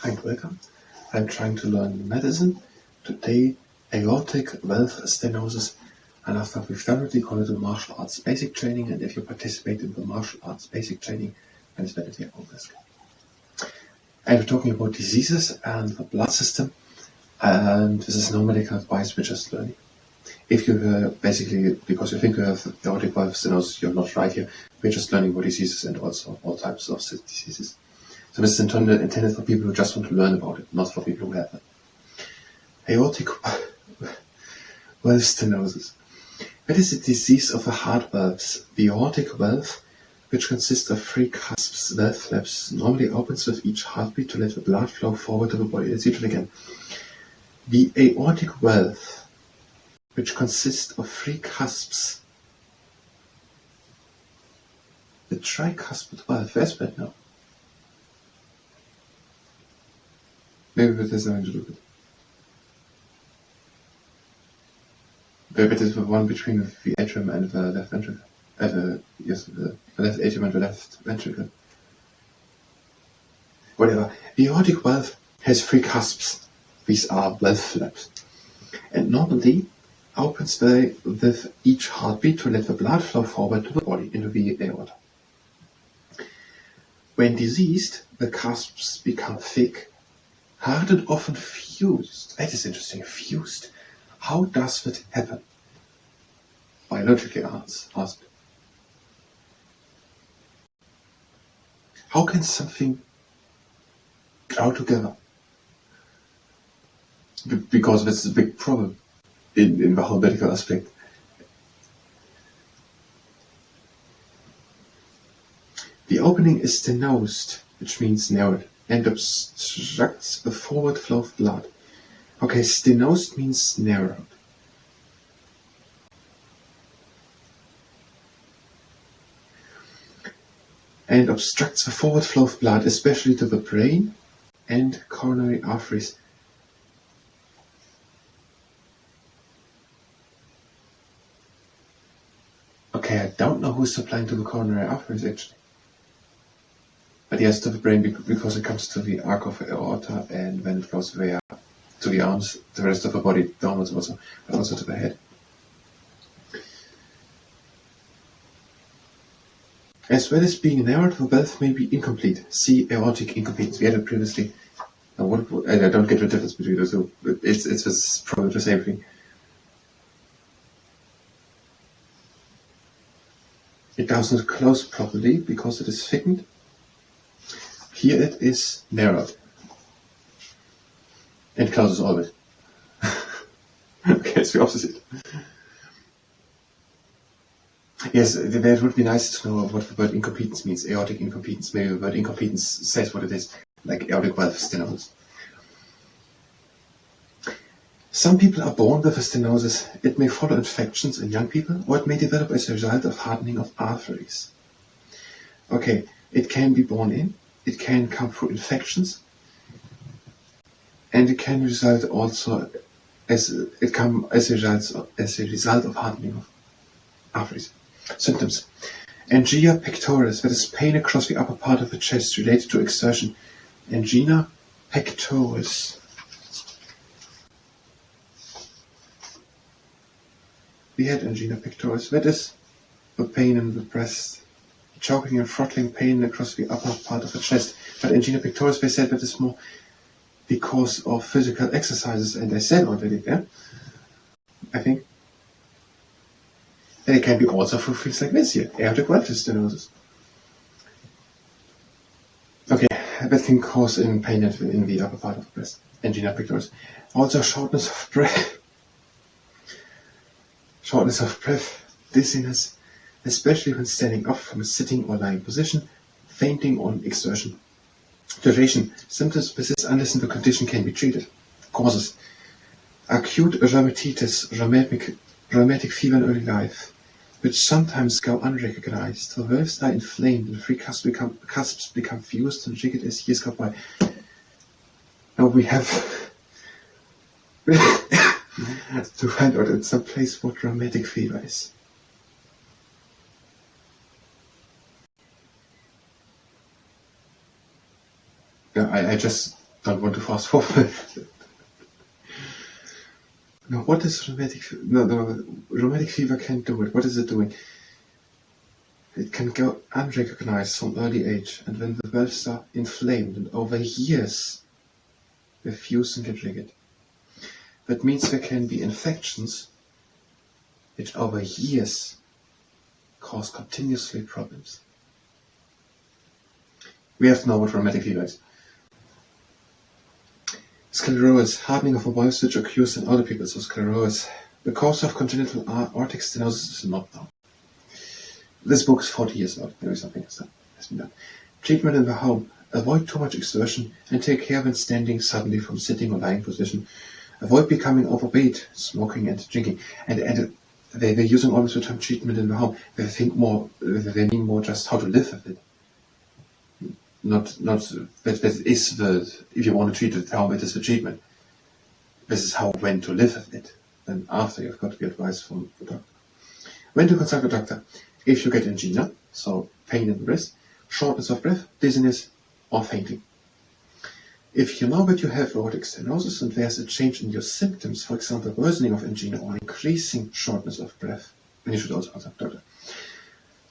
Hi and welcome. I'm trying to learn medicine. Today, aortic valve stenosis. And after we've done it, we call it a martial arts basic training. And if you participate in the martial arts basic training, then it's better to your own risk. And we're talking about diseases and the blood system. And this is no medical advice, we're just learning. If you basically, because you think you have aortic valve stenosis, you're not right here. We're just learning about diseases and also all types of diseases. So this is intended for people who just want to learn about it, not for people who have it. Aortic valve stenosis. That is a disease of the heart valves. The aortic valve, which consists of three cusps, valve flaps, normally opens with each heartbeat to let the blood flow forward to the body. Let's see it again. The aortic valve, which consists of three cusps. The tricuspid valve, where's that now? Maybe there's nothing to do with it. Maybe it is the one between the atrium and the left ventricle. The left atrium and the left ventricle. Whatever. The aortic valve has three cusps. These are valve flaps. And normally opens with each heartbeat to let the blood flow forward to the body, into the aorta. When diseased, the cusps become thick, hard and often fused. That is interesting, fused. How does that happen? Biologically asked. How can something grow together? Because that's a big problem in the whole medical aspect. The opening is stenosed, which means narrowed, and obstructs the forward flow of blood. Okay, stenosed means narrowed. And obstructs the forward flow of blood, especially to the brain and coronary arteries. Okay, I don't know who's supplying to the coronary arteries actually. But yes, to the brain because it comes to the arc of the aorta, and when it goes via to the arms, the rest of the body downwards also, but also to the head. As well as being narrowed, the valve may be incomplete. See aortic incompetence. We had it previously. I don't get the difference between the two. It's probably the same thing. It does not close properly because it is thickened. Here it is narrowed. And closes all of it. Okay, it's the opposite. Yes, that would be nice to know what the word incompetence means. Aortic incompetence. Maybe the word incompetence says what it is, like aortic valve stenosis. Some people are born with a stenosis. It may follow infections in young people, or it may develop as a result of hardening of arteries. Okay, it can be born in. It can come through infections, and it can result also as a result of hardening of arteries. Symptoms: angina pectoris, that is pain across the upper part of the chest related to exertion. Angina pectoris. We had angina pectoris, that is the pain in the breast. Choking and throttling pain across the upper part of the chest. But angina pectoris, they said that is more because of physical exercises, and they said already there, I think. And it can be also through things like this here, aortic valve stenosis. Okay, that can cause pain in the upper part of the breast, angina pectoris. Also shortness of breath. Shortness of breath, dizziness, especially when standing up from a sitting or lying position, fainting on exertion. Duration: symptoms persist unless the condition can be treated. Causes: acute rheumatitis, rheumatic fever in early life, which sometimes go unrecognized. The valves are inflamed and the three cusps become fused and jiggled as years go by. Now we have to find out in some place what rheumatic fever is. I just Don't want to fast forward. Now, what is rheumatic? No, rheumatic fever can't do it. What is it doing? It can go unrecognized from early age, and when the valves are inflamed and over years, they fuse and get rigid. That means there can be infections which over years cause continuously problems. We have to know what rheumatic fever is. Sclerosis, hardening of a valve which occurs in older people, so sclerosis. The cause of congenital aortic stenosis is not known. This book is 40 years old, maybe something has been done. Treatment in the home. Avoid too much exertion and take care when standing suddenly from sitting or lying position. Avoid becoming overweight, smoking and drinking. And they're using always the term treatment in the home. They mean more just how to live with it. Not that is the, if you want to treat it, how it is the treatment. This is when to live with it. Then after you've got to get advice from the doctor. When to consult a doctor? If you get angina, so pain in the wrist, shortness of breath, dizziness, or fainting. If you know that you have aortic stenosis and there's a change in your symptoms, for example, worsening of angina or increasing shortness of breath, then you should also consult a doctor.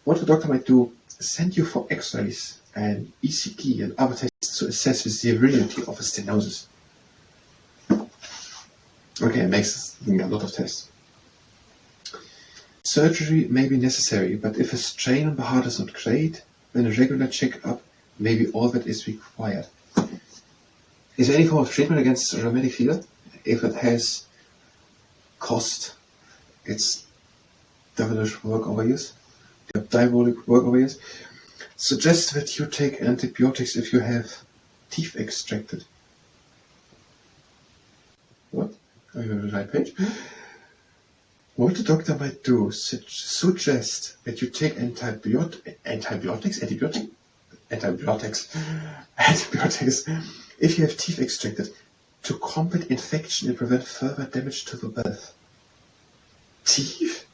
What the doctor might do is send you for X-rays and ECG and other tests to assess the severity of a stenosis. Okay, it makes a lot of tests. Surgery may be necessary, but if a strain on the heart is not great, then a regular check-up may be all that is required. Is there any form of treatment against rheumatic fever? If it has cost, it's devilish work overuse, diabolic work overuse. Suggest that you take antibiotics if you have teeth extracted. What? Are you on the right page? What the doctor might do, suggest that you take antibiotics if you have teeth extracted to combat infection and prevent further damage to the valve. Teeth?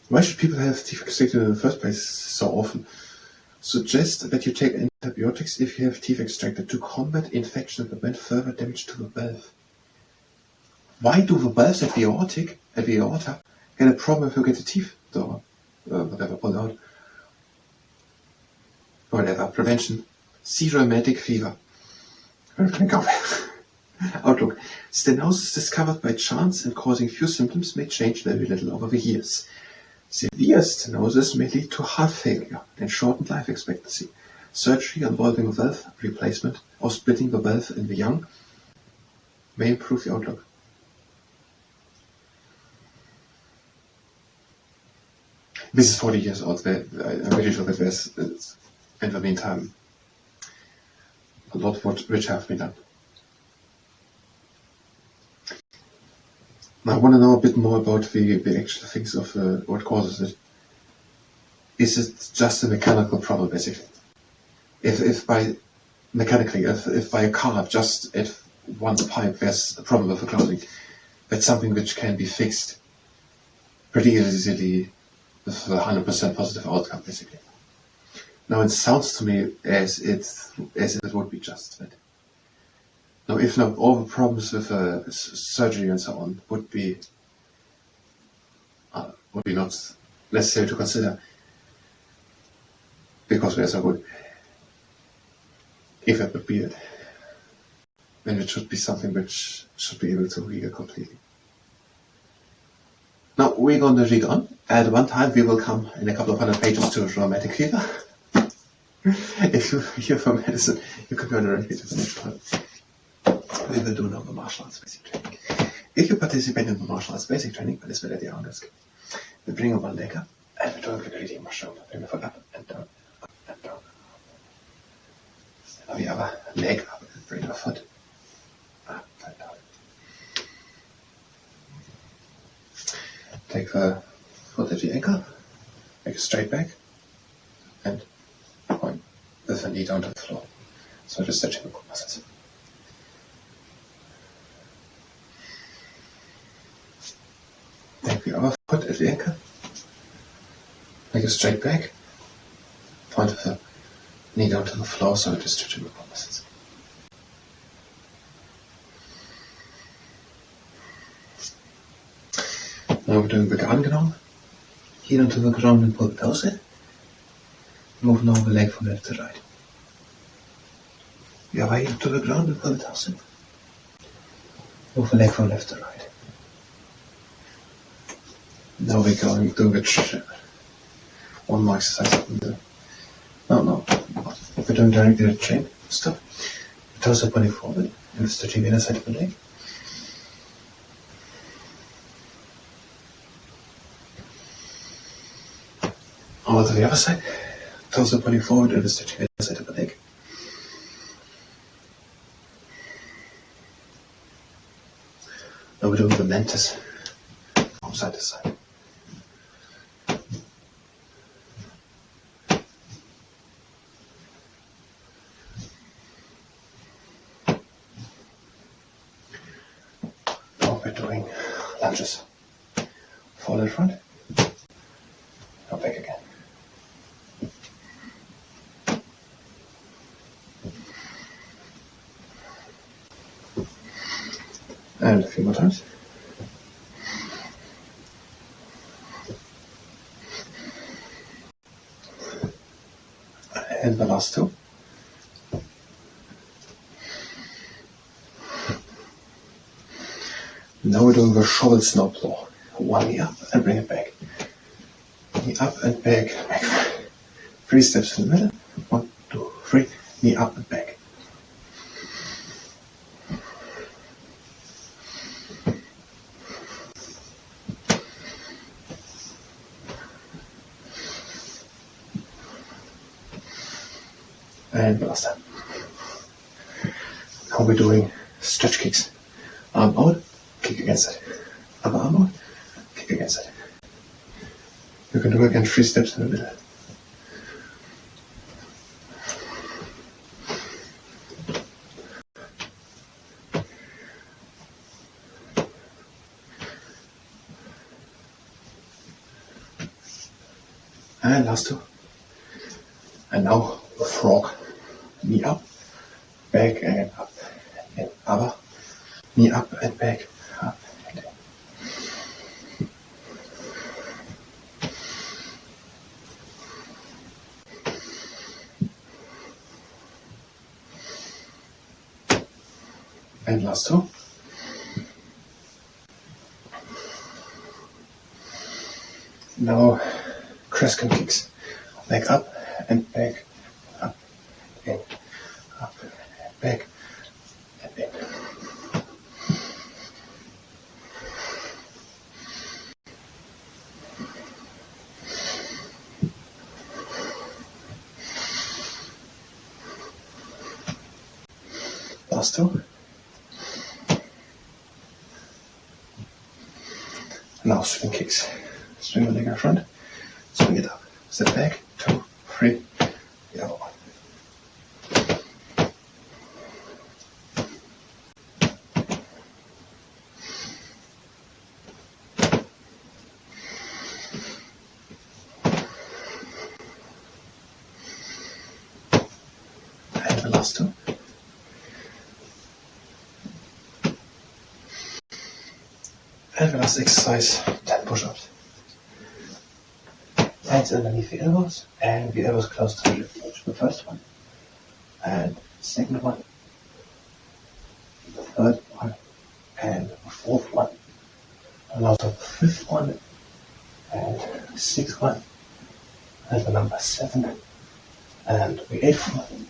Why should people have teeth extracted in the first place so often? Suggest that you take antibiotics if you have teeth extracted to combat infection and prevent further damage to the valve. Why do the valves at the aorta, get a problem if you get the teeth or whatever pulled out? Whatever, prevention. See rheumatic fever. Outlook. Stenosis discovered by chance and causing few symptoms may change very little over the years. Severe stenosis may lead to heart failure and shortened life expectancy. Surgery involving valve replacement or splitting the valve in the young may improve the outlook. This is 40 years old. I'm pretty sure that there's, in the meantime, a lot which have been done. Now, I want to know a bit more about the actual things of what causes it. Is it just a mechanical problem, basically? If by a car, just at one pipe, there's a problem with the closing, that's something which can be fixed pretty easily with a 100% positive outcome, basically. Now, it sounds to me as if it would be just that. Now, if not, all the problems with surgery and so on would be not necessary to consider because we are so good. If that would be it, then it should be something which should be able to heal completely. Now, we're going to read on. At one time, we will come in a couple of hundred pages to rheumatic fever. If you're here for medicine, you can go directly to the next one. We will do now the martial arts basic training. If you participate in the martial arts basic training, that is very honest. We bring up one leg up, and we do a good reading my shoulder. Bring the foot up and down, up and down. Now we have a leg up and bring the foot up and down. Take the foot at the ankle, make it straight back, and point with the knee down to the floor. So just stretching the core muscles. Take the other foot at the ankle, make it straight back, point with the knee down to the floor, so just stretching the core muscles. Now we're doing big arm down. Heel onto the ground and pull the toes in. Move now the leg from left to right. We are heel to the ground and pull the toes in. Move the leg from left to right. Now we're going to do one more exercise. No. We're doing directly the chain. Stop. The toes are pointing forward and stretching the inner side of the leg. Over to the other side. Toes are pointing forward and stretching the inner side of the leg. Now we're doing the mantis from side to side. Now we're doing lunges. Fall in front. Now back again. And a few more times. And the last two. Now we're doing the shovel snowplow. One knee up and bring it back. Knee up and back. 3 steps in the middle. 1, 2, 3. Knee up and back. And the last time. Now we're doing stretch kicks. Arm out, kick against it. Upper arm out, kick against it. You can do again 3 steps in the middle. And last two. And now the frog. Knee up, back and up, and upper, knee up and back, up and in. And last two. Now Crescent kicks, leg up and back, up, in, up, and back, and in. Last two. Now swing kicks. Swing the leg in front, swing it up, step back, 2, 3, the other one. And the last two. And the last exercise, 10 push-ups. Hands underneath the elbows, and the elbows close to the rib cage. The first one, and the second one, the third one, and the fourth one, and also the fifth one, and the sixth one, and the number 7, and the 8th one,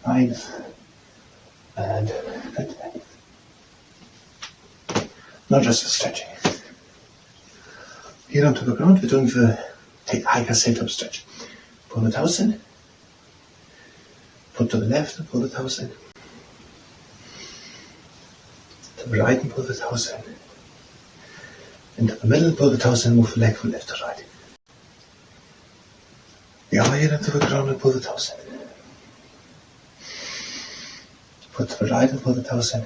9th, and the 10th. Not just the stretching. Heel onto the ground, we're doing the hiker sit-up stretch. Pull the toes in, put to the left and pull the toes in. To the right and pull the toes in. Into the middle, pull the toes in, move the leg from left to right. The other heel into the ground and pull the toes in. Put to the right and pull the toes in.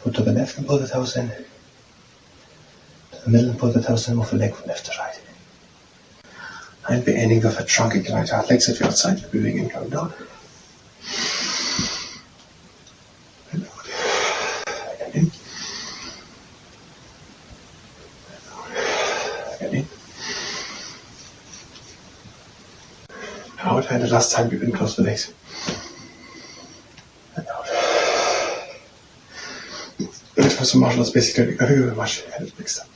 Put to the left and pull the toes in. The middle and pull the toes and move the leg from left to right. And we're ending with a trunking right out. Legs at the outside, moving in, going down. And out. And in. out, and the last time you can close the legs. And out. That was the martial arts basic training. Thank you very much. And next time.